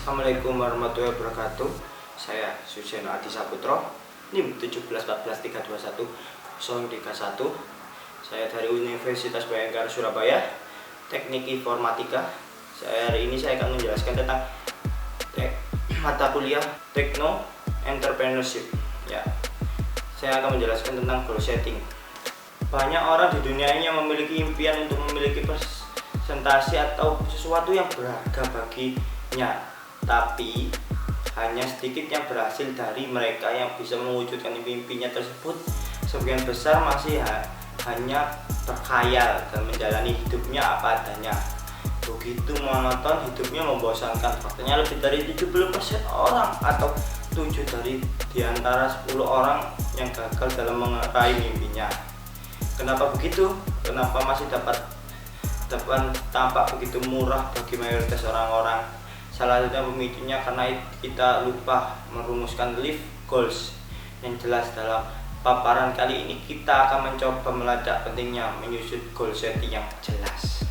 Assalamualaikum warahmatullahi wabarakatuh. Saya Susiono Adi Saputro, NIM 1714321 Saya dari Universitas Bhayangkara Surabaya, Teknik Informatika. Hari ini saya akan menjelaskan tentang mata kuliah Techno Entrepreneurship. Saya akan menjelaskan tentang goal setting. Banyak orang di dunia ini yang memiliki impian untuk memiliki presentasi atau sesuatu yang berharga baginya, tapi hanya sedikit yang berhasil dari mereka yang bisa mewujudkan mimpinya tersebut. Sebagian besar masih hanya berkhayal dan menjalani hidupnya apa adanya. Begitu monoton, hidupnya membosankan. Faktanya lebih dari 70% orang atau 7 di antara 10 orang yang gagal dalam meraih mimpinya. Kenapa begitu? Kenapa masih dapat tampak begitu murah bagi mayoritas orang-orang? Salah satunya pemicunya karena kita lupa merumuskan life goals yang jelas. Dalam paparan kali ini kita akan mencoba melacak pentingnya menyusun goal setting yang jelas.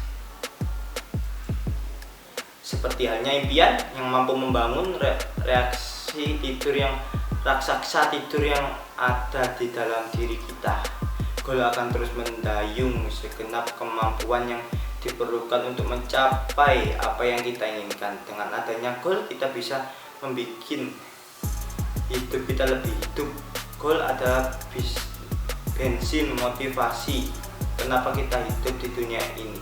Seperti halnya impian yang mampu membangun reaksi tidur yang raksasa tidur yang ada di dalam diri kita. Goal akan terus mendayung segenap kemampuan yang diperlukan untuk mencapai apa yang kita inginkan. Dengan adanya goal, kita bisa membuat hidup kita lebih hidup. Goal adalah bensin motivasi kenapa kita hidup di dunia ini,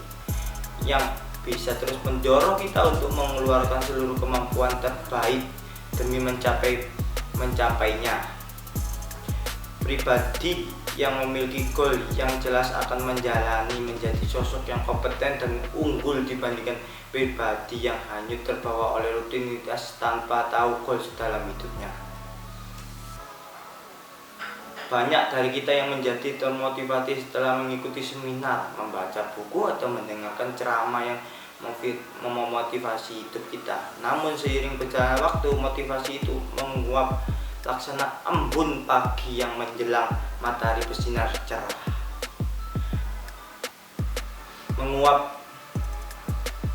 yang bisa terus mendorong kita untuk mengeluarkan seluruh kemampuan terbaik demi mencapainya. Pribadi yang memiliki goal yang jelas akan menjadi sosok yang kompeten dan unggul dibandingkan pribadi yang hanyut terbawa oleh rutinitas tanpa tahu goal dalam hidupnya. Banyak dari kita yang menjadi termotivasi setelah mengikuti seminar, membaca buku, atau mendengarkan ceramah yang memotivasi hidup kita. Namun seiring berjalannya waktu, motivasi itu menguap laksana embun pagi yang menjelang matahari bersinar cerah.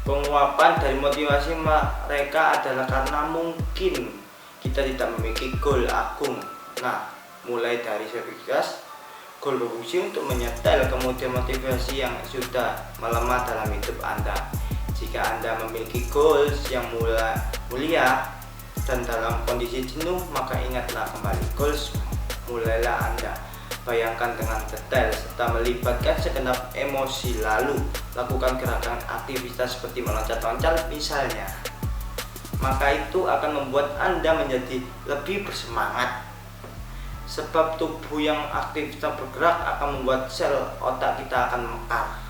Penguapan dari motivasi mereka adalah karena mungkin kita tidak memiliki goal agung. Mulai dari sertifikat, goal berfungsi untuk menyetel, kemudian motivasi yang sudah melemah dalam hidup Anda. Jika Anda memiliki goals yang mulia dan dalam kondisi jenuh, maka ingatlah kembali goals. Mulailah Anda bayangkan dengan detail serta melibatkan segenap emosi, lalu lakukan gerakan aktivitas seperti meloncat-loncat misalnya. Maka itu akan membuat Anda menjadi lebih bersemangat, sebab tubuh yang aktif dan bergerak akan membuat sel otak kita akan mekar.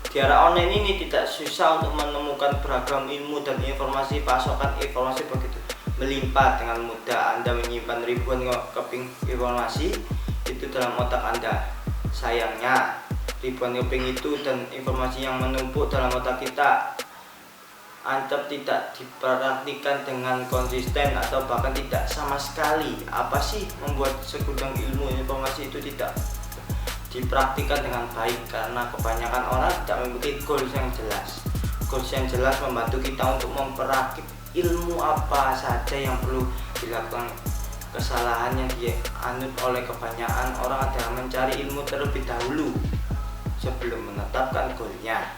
Di era online ini tidak susah untuk menemukan beragam ilmu dan informasi. Pasokan informasi begitu melimpah, dengan mudah Anda menyimpan ribuan keping informasi itu dalam otak Anda. Sayangnya, ribuan keping itu dan informasi yang menumpuk dalam otak kita ancap tidak diperhatikan dengan konsisten atau bahkan tidak sama sekali. Apa sih membuat segudang ilmu informasi itu tidak dipraktikkan dengan baik? Karena kebanyakan orang tidak memiliki goals yang jelas. Goals yang jelas membantu kita untuk memperakit ilmu apa saja yang perlu dilakukan. Kesalahan yang dianut oleh kebanyakan orang adalah mencari ilmu terlebih dahulu sebelum menetapkan goalnya.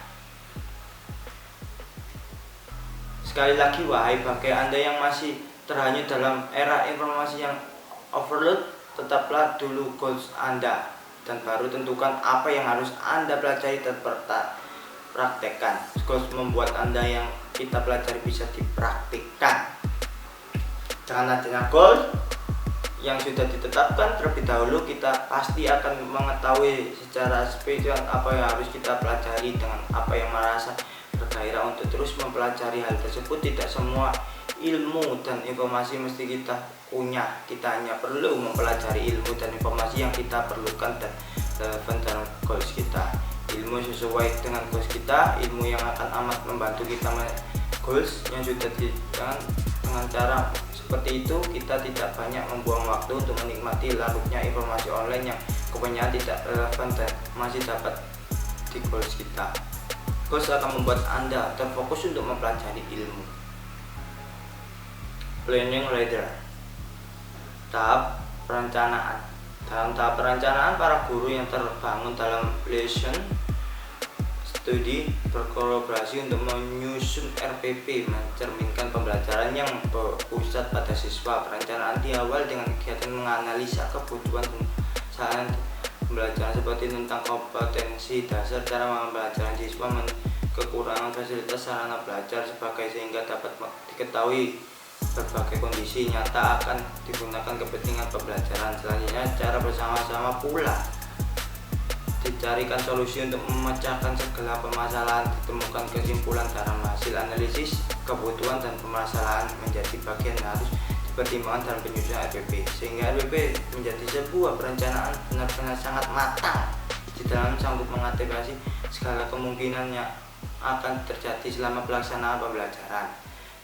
Sekali lagi, wahai bagi Anda yang masih terhanyut dalam era informasi yang overload, tetaplah dulu goals Anda dan baru tentukan apa yang harus Anda pelajari dan praktekkan. Goals membuat Anda yang kita pelajari bisa dipraktikkan. Dengan adanya goal yang sudah ditetapkan terlebih dahulu, kita pasti akan mengetahui secara spesial apa yang harus kita pelajari dengan apa yang merasa bergairah untuk terus mempelajari hal tersebut. Tidak semua ilmu dan informasi mesti kita punya. Kita hanya perlu mempelajari ilmu dan informasi yang kita perlukan dan relevan dalam goals kita. Ilmu sesuai dengan goals kita, ilmu yang akan amat membantu kita goals yang sudah dengan cara seperti itu, kita tidak banyak membuang waktu untuk menikmati larutnya informasi online yang kebanyakan tidak relevan dan masih dapat di goals kita. Goals akan membuat Anda terfokus untuk mempelajari ilmu. Planning ladder. Tahap perencanaan. Dalam tahap perencanaan, para guru yang terbangun dalam lesson studi berkolaborasi untuk menyusun RPP, mencerminkan pembelajaran yang berpusat pada siswa. Perencanaan diawali dengan kegiatan menganalisa kebutuhan saat pembelajaran seperti tentang kompetensi dasar, cara pembelajaran siswa, kekurangan fasilitas sarana belajar sebagai sehingga dapat diketahui berbagai kondisi nyata akan digunakan kepentingan pembelajaran. Selanjutnya, cara bersama-sama pula dicarikan solusi untuk memecahkan segala permasalahan, ditemukan kesimpulan dalam hasil analisis kebutuhan dan permasalahan menjadi bagian harus dipertimbangkan dalam penyusunan RPP, sehingga RPP menjadi sebuah perencanaan benar-benar sangat matang di dalam sanggup mengantisipasi segala kemungkinan yang akan terjadi selama pelaksanaan pembelajaran,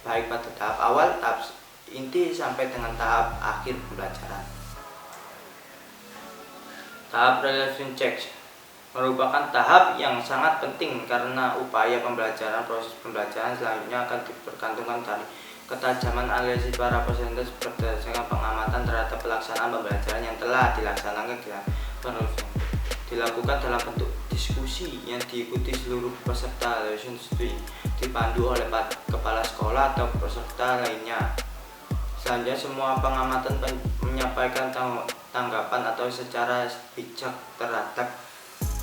baik pada tahap awal, tahap inti sampai dengan tahap akhir pembelajaran. Tahap relevant check merupakan tahap yang sangat penting karena upaya pembelajaran, proses pembelajaran selanjutnya akan dipergantungan dari ketajaman analisis para peserta berdasarkan pengamatan terhadap pelaksanaan pembelajaran yang telah dilaksanakan. Dilakukan dalam bentuk diskusi yang diikuti seluruh peserta lesson studi, dipandu oleh kepala sekolah atau peserta lainnya. Selanjutnya, semua pengamatan menyampaikan tanggapan atau secara bijak terhadap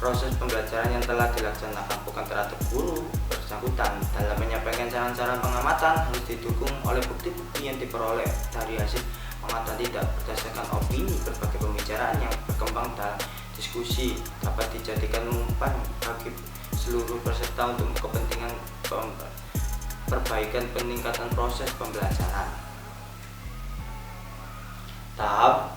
proses pembelajaran yang telah dilaksanakan, bukan terhadap guru bersangkutan. Dalam menyampaikan saran-saran pengamatan harus didukung oleh bukti-bukti yang diperoleh dari hasil pengamatan, tidak berdasarkan opini. Berbagai pembicaraan yang berkembang dalam diskusi dapat dijadikan umpan bagi seluruh peserta untuk kepentingan perbaikan peningkatan proses pembelajaran. Tahap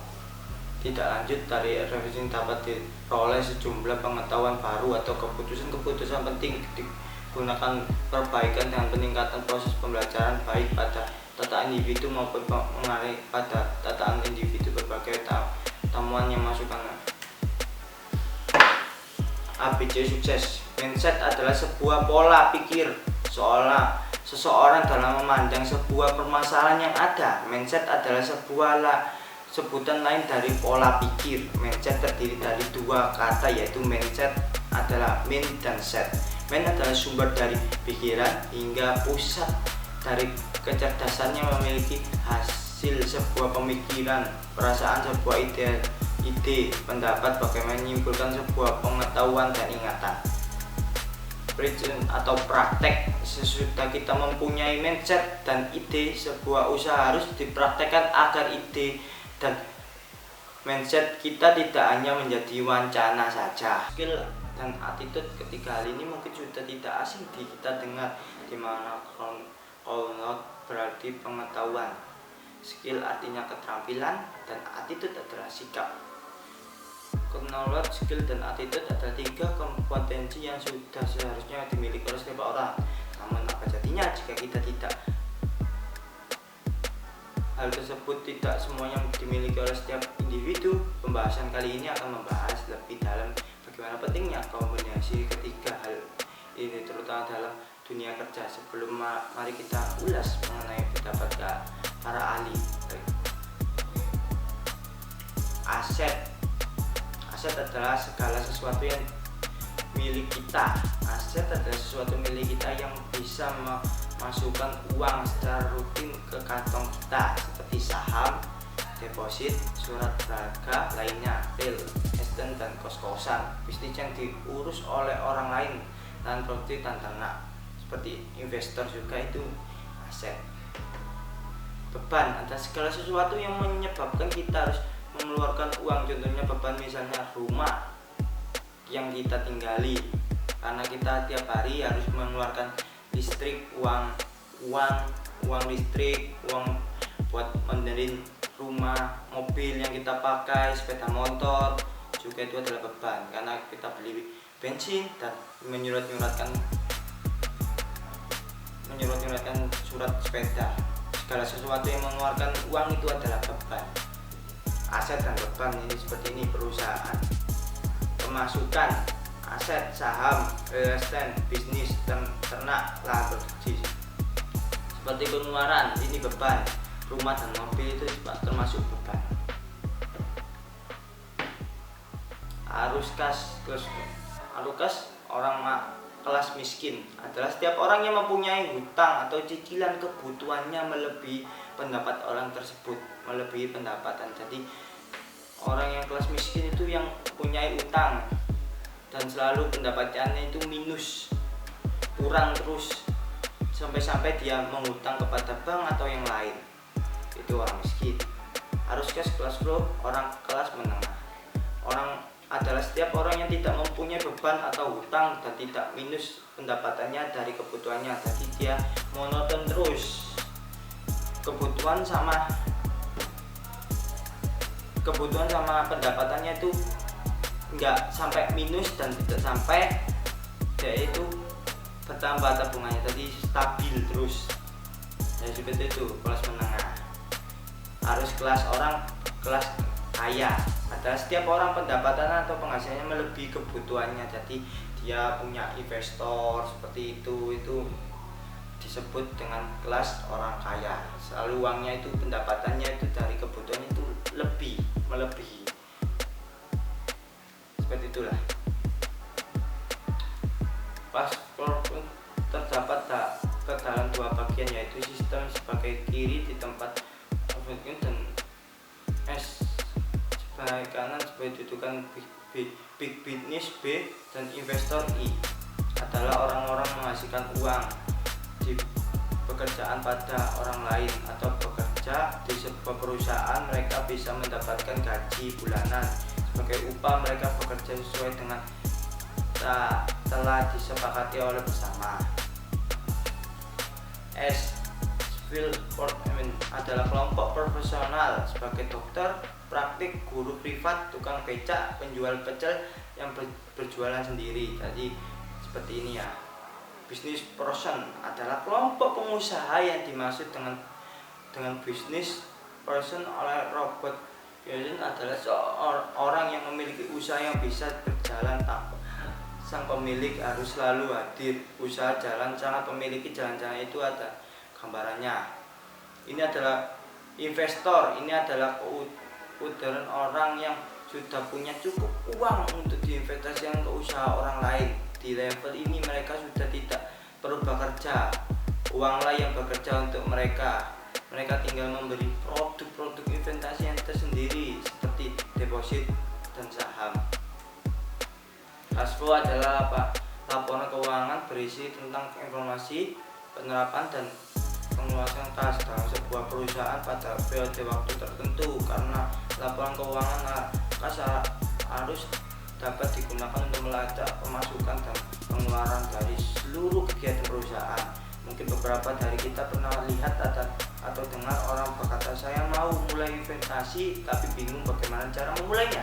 tidak lanjut dari revisi dapat diperoleh sejumlah pengetahuan baru atau keputusan-keputusan penting digunakan perbaikan dengan peningkatan proses pembelajaran, baik pada tataan individu maupun mengarah pada tataan individu. Berbagai temuan yang masukkan ABC sukses. Mindset adalah sebuah pola pikir seseorang dalam memandang sebuah permasalahan yang ada. Mindset adalah sebutan lain dari pola pikir. Mindset terdiri dari dua kata, yaitu mindset adalah mind dan set. Mind adalah sumber dari pikiran hingga pusat dari kecerdasannya, memiliki hasil sebuah pemikiran, perasaan, sebuah ide, pendapat, bagaimana menyimpulkan sebuah pengetahuan dan ingatan. Present atau praktek. Sesudah kita mempunyai mindset dan ide, sebuah usaha harus dipraktekkan agar ide dan mindset kita tidak hanya menjadi wacana saja. Skill dan attitude ketiga hal ini mungkin sudah tidak asing di kita dengar, di mana knowledge berarti pengetahuan, skill artinya keterampilan, dan attitude adalah sikap. Knowledge, skill, dan attitude adalah tiga kompetensi yang sudah seharusnya dimiliki oleh setiap orang. Namun apa jadinya jika kita tidak? Hal tersebut tidak semuanya dimiliki oleh setiap individu. Pembahasan kali ini akan membahas lebih dalam bagaimana pentingnya kombinasi ketiga hal ini, terutama dalam dunia kerja. Sebelum mari kita ulas mengenai pendapat para ahli. Aset adalah segala sesuatu yang milik kita. Aset adalah sesuatu milik kita yang bisa memasukkan uang secara rutin ke kantong kita, seperti saham, deposit, surat berharga lainnya, real estate, dan kos-kosan. Bisnis yang diurus oleh orang lain dan properti dan tanah, seperti investor juga itu aset. Beban adalah segala sesuatu yang menyebabkan kita harus mengeluarkan uang, contohnya beban misalnya rumah yang kita tinggali, karena kita tiap hari harus mengeluarkan listrik, uang listrik, uang buat benerin rumah, mobil yang kita pakai, sepeda motor juga itu adalah beban karena kita beli bensin dan menyurat-nyuratkan surat sepeda. Segala sesuatu yang mengeluarkan uang itu adalah beban. Aset dan beban ini seperti ini. Perusahaan, pemasukan, aset, saham, real estate, bisnis, ternak, lahan produksi. Seperti pengeluaran, ini beban. Rumah dan mobil itu termasuk beban. Arus kas orang kelas miskin adalah setiap orang yang mempunyai hutang atau cicilan kebutuhannya melebihi pendapat orang tersebut, melebihi pendapatan. Jadi orang yang kelas miskin itu yang punya utang dan selalu pendapatannya itu minus, kurang terus, sampai-sampai dia menghutang kepada bank atau yang lain. Itu orang miskin. Arus kas kelas flow orang kelas menengah. Orang adalah setiap orang yang tidak mempunyai beban atau hutang dan tidak minus pendapatannya dari kebutuhannya. Jadi dia monoton terus, kebutuhan sama pendapatannya itu enggak sampai minus dan tidak sampai yaitu bertambah tabungannya, jadi stabil terus. Ya seperti itu kelas menengah. Harus kelas kaya adalah setiap orang pendapatan atau penghasilannya melebihi kebutuhannya. Jadi dia punya investor seperti itu disebut dengan kelas orang kaya. Selalu uangnya itu pendapatannya itu dari kebutuhannya itu melebihi. Seperti itulah. Paspor terdapat ke dalam dua bagian, yaitu sistem sebagai kiri di tempat dan S sebagai kanan sebagai dudukan big business B dan investor I adalah orang-orang menghasilkan uang di pekerjaan pada orang lain atau bekerja di sebuah perusahaan. Mereka bisa mendapatkan gaji bulanan sebagai upah mereka bekerja sesuai dengan telah disepakati oleh bersama. S adalah kelompok profesional sebagai dokter, praktik, guru privat, tukang becak, penjual pecel yang berjualan sendiri. Jadi seperti ini ya. Business person adalah kelompok pengusaha yang dimaksud dengan business person oleh Robert Kiyosaki adalah seorang yang memiliki usaha yang bisa berjalan tanpa sang pemilik harus selalu hadir. Usaha jalan sangat memiliki jalan-jalan itu ada gambarannya. Ini adalah investor, ini adalah keutamaan orang yang sudah punya cukup uang untuk diinvestasikan ke usaha orang lain. Di level ini mereka sudah tidak perlu bekerja, uanglah yang bekerja untuk mereka. Mereka tinggal memberi produk-produk investasi yang tersendiri seperti deposit dan saham. Cash flow adalah laporan keuangan berisi tentang informasi penerapan dan pengeluaran kas dalam sebuah perusahaan pada periode waktu tertentu. Karena laporan keuangan kas harus dapat digunakan untuk melacak pemasukan dan pengeluaran dari seluruh kegiatan perusahaan. Mungkin beberapa dari kita pernah lihat atau dengar orang berkata, saya mau mulai investasi tapi bingung bagaimana cara memulainya.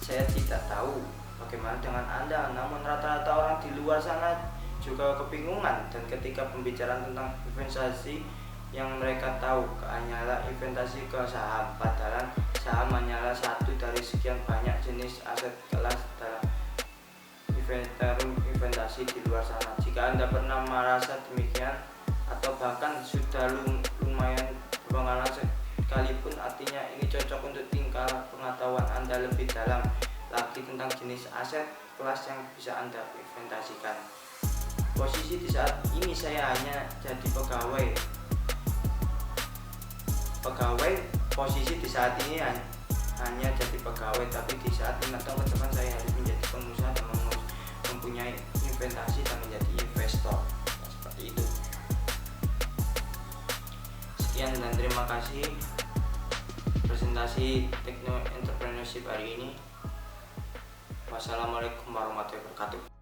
Saya tidak tahu bagaimana dengan Anda, namun rata-rata orang di luar sana juga kebingungan. Dan ketika pembicaraan tentang investasi, yang mereka tahu hanyalah investasi ke saham, padahal saham hanyalah satu dari sekian banyak jenis aset kelas dalam investasi di luar sana. Jika Anda pernah merasa demikian atau bahkan sudah lumayan berpengalaman sekalipun, artinya ini cocok untuk tingkat pengetahuan Anda lebih dalam lagi tentang jenis aset kelas yang bisa Anda investasikan. Posisi di saat ini saya hanya jadi pegawai. Posisi di saat ini hanya jadi pegawai, tapi di saat 5 tahun ke depan saya harus menjadi pengusaha dan mempunyai investasi dan menjadi investor. Seperti itu. Sekian dan terima kasih presentasi Techno Entrepreneurship hari ini. Wassalamualaikum warahmatullahi wabarakatuh.